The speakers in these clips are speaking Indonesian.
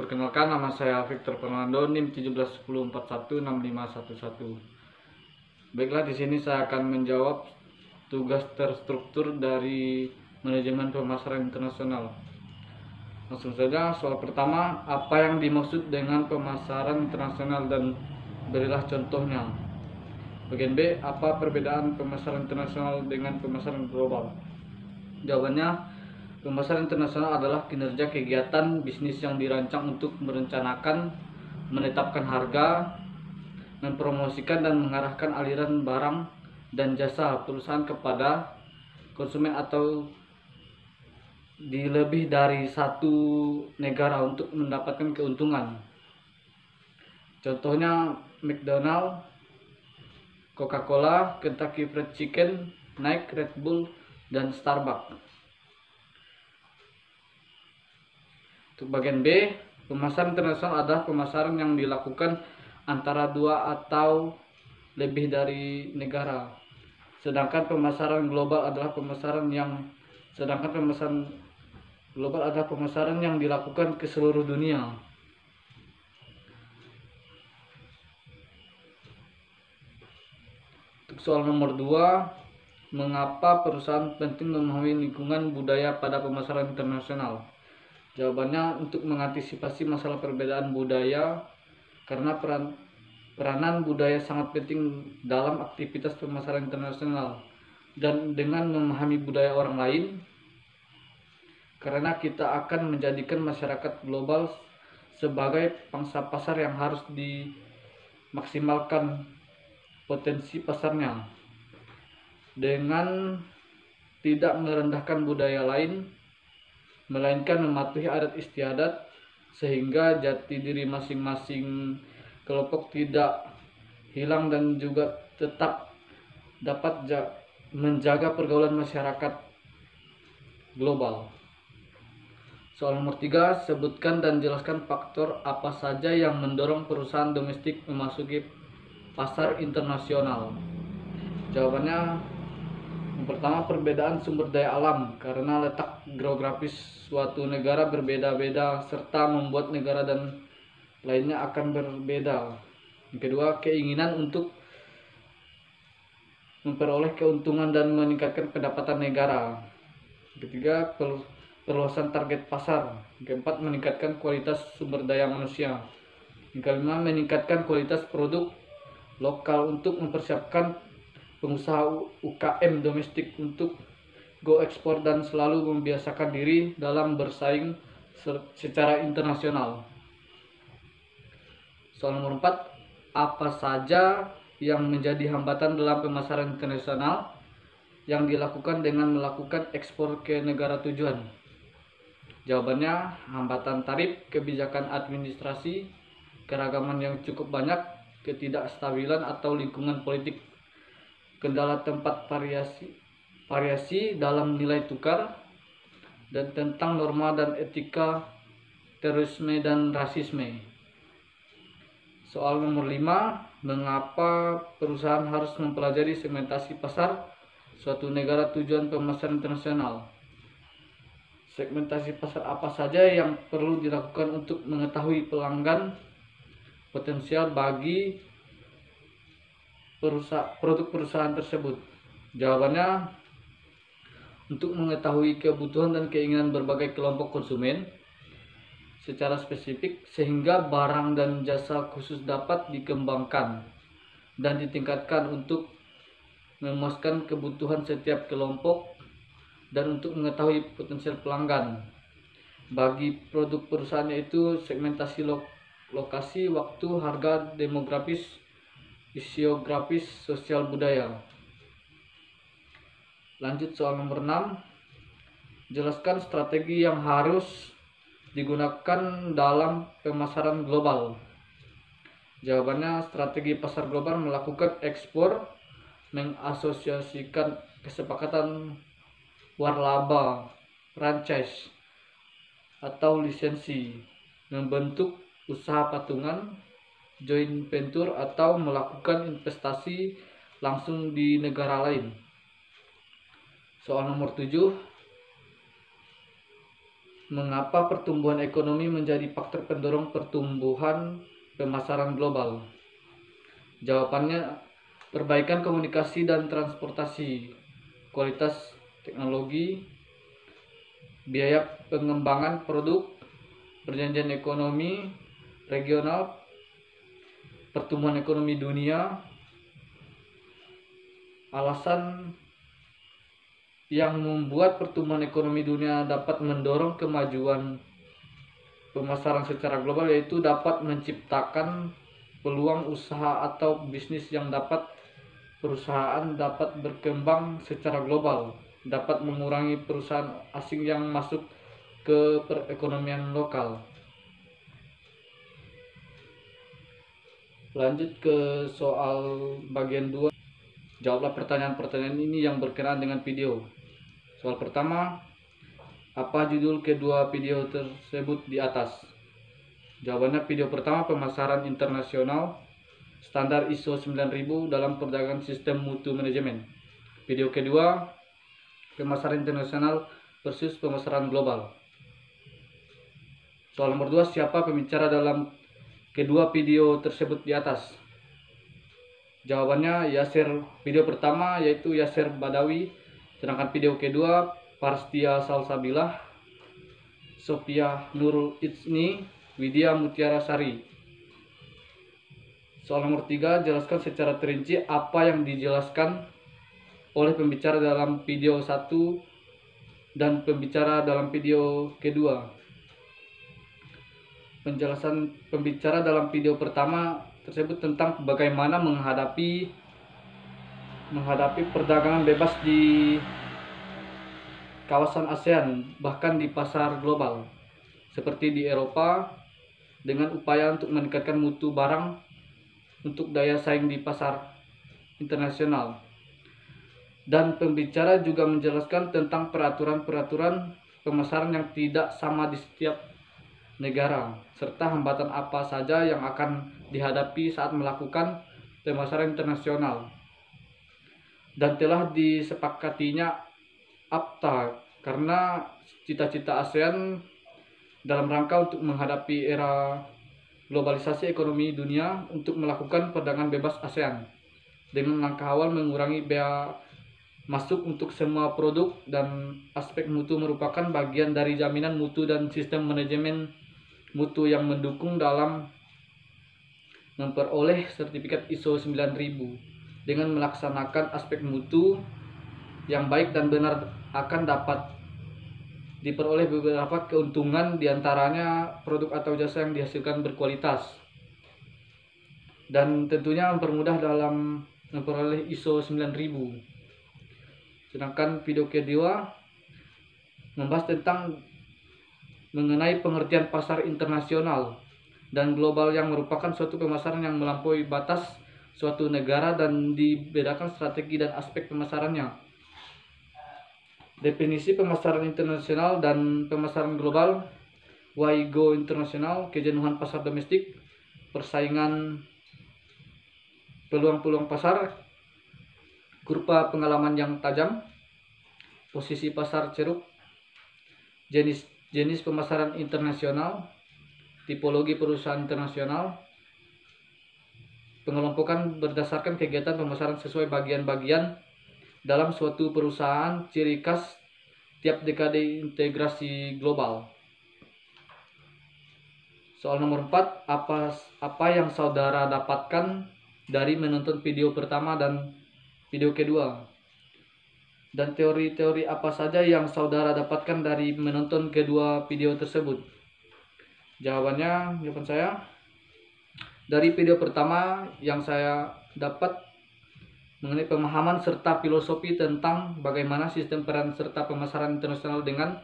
Perkenalkan, nama saya Victor Fernando, NIM 1710416511. Baiklah, di sini saya akan menjawab tugas terstruktur dari manajemen pemasaran internasional. Langsung saja, soal pertama, apa yang dimaksud dengan pemasaran internasional dan berilah contohnya. Bagian B, apa perbedaan pemasaran internasional dengan pemasaran global? Jawabannya, pemasaran internasional adalah kinerja kegiatan bisnis yang dirancang untuk merencanakan, menetapkan harga, mempromosikan dan mengarahkan aliran barang dan jasa perusahaan kepada konsumen atau di lebih dari satu negara untuk mendapatkan keuntungan. Contohnya McDonald, Coca-Cola, Kentucky Fried Chicken, Nike, Red Bull, dan Starbucks. Untuk bagian B, pemasaran internasional adalah pemasaran yang dilakukan antara dua atau lebih dari negara. Sedangkan pemasaran global adalah pemasaran yang dilakukan ke seluruh dunia. Untuk soal nomor 2, mengapa perusahaan penting memahami lingkungan budaya pada pemasaran internasional? Jawabannya, untuk mengantisipasi masalah perbedaan budaya, karena peranan budaya sangat penting dalam aktivitas pemasaran internasional. Dan dengan memahami budaya orang lain, karena kita akan menjadikan masyarakat global sebagai pangsa pasar yang harus dimaksimalkan potensi pasarnya dengan tidak merendahkan budaya lain, melainkan mematuhi adat istiadat sehingga jati diri masing-masing kelompok tidak hilang dan juga tetap dapat menjaga pergaulan masyarakat global. Soal nomor 3, sebutkan dan jelaskan faktor apa saja yang mendorong perusahaan domestik memasuki pasar internasional. Jawabannya, yang pertama, perbedaan sumber daya alam, karena letak geografis suatu negara berbeda-beda serta membuat negara dan lainnya akan berbeda. Yang kedua, keinginan untuk memperoleh keuntungan dan meningkatkan pendapatan negara. Yang ketiga, perluasan target pasar. Yang keempat, meningkatkan kualitas sumber daya manusia. Yang kelima, meningkatkan kualitas produk lokal untuk mempersiapkan pengusaha UKM domestik untuk go ekspor dan selalu membiasakan diri dalam bersaing secara internasional. Soal nomor 4, apa saja yang menjadi hambatan dalam pemasaran internasional yang dilakukan dengan melakukan ekspor ke negara tujuan? Jawabannya, hambatan tarif, kebijakan administrasi, keragaman yang cukup banyak, ketidakstabilan atau lingkungan politik, kendala tempat variasi dalam nilai tukar, dan tentang norma dan etika terorisme dan rasisme. Soal nomor 5, mengapa perusahaan harus mempelajari segmentasi pasar suatu negara tujuan pemasaran internasional? Segmentasi pasar apa saja yang perlu dilakukan untuk mengetahui pelanggan potensial bagi produk perusahaan tersebut? Jawabannya, untuk mengetahui kebutuhan dan keinginan berbagai kelompok konsumen secara spesifik sehingga barang dan jasa khusus dapat dikembangkan dan ditingkatkan untuk memuaskan kebutuhan setiap kelompok dan untuk mengetahui potensial pelanggan bagi produk perusahaannya, itu segmentasi lokasi, waktu, harga, demografis, fisiografis, sosial, budaya. Lanjut soal nomor 6, jelaskan strategi yang harus digunakan dalam pemasaran global. Jawabannya, strategi pasar global melakukan ekspor, mengasosiasikan kesepakatan warlaba, franchise, atau lisensi, membentuk usaha patungan, joint venture, atau melakukan investasi langsung di negara lain. Soal nomor 7, Mengapa pertumbuhan ekonomi menjadi faktor pendorong pertumbuhan pemasaran global? Jawabannya, perbaikan komunikasi dan transportasi, kualitas teknologi, biaya pengembangan produk, perjanjian ekonomi regional, pertumbuhan ekonomi dunia. Alasan yang membuat pertumbuhan ekonomi dunia dapat mendorong kemajuan pemasaran secara global yaitu dapat menciptakan peluang usaha atau bisnis yang dapat perusahaan dapat berkembang secara global, dapat mengurangi perusahaan asing yang masuk ke perekonomian lokal. Lanjut ke soal bagian 2. Jawablah pertanyaan-pertanyaan ini yang berkenaan dengan video. Soal pertama, apa judul kedua video tersebut di atas? Jawabannya, video pertama pemasaran internasional standar ISO 9000 dalam perdagangan sistem mutu manajemen. Video kedua, pemasaran internasional versus pemasaran global. Soal nomor 2, siapa pembicara dalam kedua video tersebut di atas? Jawabannya, Yasir. Video pertama yaitu Yasir Badawi, sedangkan video kedua Parstia Salsabilah, Sofia Nurul Itsni, Widya Mutiara Sari. Soal nomor 3, jelaskan secara terinci apa yang dijelaskan oleh pembicara dalam video 1 dan pembicara dalam video kedua. Penjelasan pembicara dalam video pertama tersebut tentang bagaimana menghadapi perdagangan bebas di kawasan ASEAN, bahkan di pasar global seperti di Eropa, dengan upaya untuk meningkatkan mutu barang untuk daya saing di pasar internasional. Dan pembicara juga menjelaskan tentang peraturan-peraturan pemasaran yang tidak sama di setiap negara, serta hambatan apa saja yang akan dihadapi saat melakukan pemasaran internasional. Dan telah disepakatinya APTA karena cita-cita ASEAN dalam rangka untuk menghadapi era globalisasi ekonomi dunia untuk melakukan perdagangan bebas ASEAN dengan langkah awal mengurangi bea masuk untuk semua produk, dan aspek mutu merupakan bagian dari jaminan mutu dan sistem manajemen mutu yang mendukung dalam memperoleh sertifikat ISO 9000. Dengan melaksanakan aspek mutu yang baik dan benar akan dapat diperoleh beberapa keuntungan, diantaranya produk atau jasa yang dihasilkan berkualitas dan tentunya mempermudah dalam memperoleh ISO 9000. Sedangkan video kedua membahas tentang mengenai pengertian pasar internasional dan global yang merupakan suatu pemasaran yang melampaui batas suatu negara dan dibedakan strategi dan aspek pemasarannya. Definisi pemasaran internasional dan pemasaran global. Why go internasional? Kejenuhan pasar domestik, persaingan, peluang-peluang pasar, kurva pengalaman yang tajam, posisi pasar ceruk, jenis pemasaran internasional, tipologi perusahaan internasional, pengelompokan berdasarkan kegiatan pemasaran sesuai bagian-bagian dalam suatu perusahaan, ciri khas tiap dekade integrasi global. Soal nomor 4, apa yang saudara dapatkan dari menonton video pertama dan video kedua? Dan teori-teori apa saja yang saudara dapatkan dari menonton kedua video tersebut? Jawaban saya, dari video pertama yang saya dapat mengenai pemahaman serta filosofi tentang bagaimana sistem peran serta pemasaran internasional dengan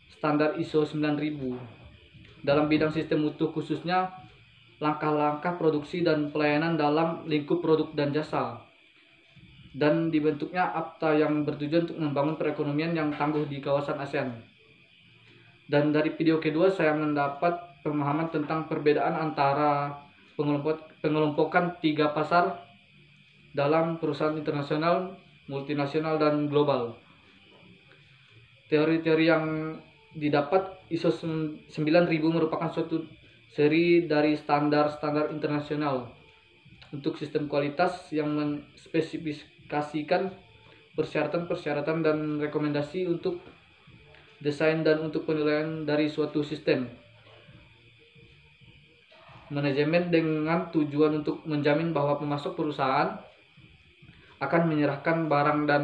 standar ISO 9000 dalam bidang sistem mutu, khususnya langkah-langkah produksi dan pelayanan dalam lingkup produk dan jasa, dan dibentuknya APTA yang bertujuan untuk membangun perekonomian yang tangguh di kawasan ASEAN. Dan dari video kedua saya mendapat pemahaman tentang perbedaan antara pengelompokan 3 pasar dalam perusahaan internasional, multinasional, dan global. Teori-teori yang didapat ISO 9000 merupakan suatu seri dari standar-standar internasional untuk sistem kualitas yang menspesifikasikan persyaratan-persyaratan dan rekomendasi untuk desain dan untuk penilaian dari suatu sistem manajemen dengan tujuan untuk menjamin bahwa pemasok perusahaan akan menyerahkan barang dan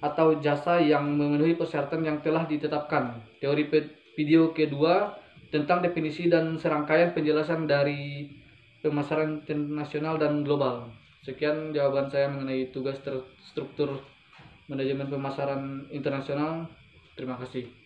atau jasa yang memenuhi persyaratan yang telah ditetapkan. Teori video kedua tentang definisi dan serangkaian penjelasan dari pemasaran internasional dan global. Sekian jawaban saya mengenai tugas terstruktur manajemen pemasaran internasional. Terima kasih.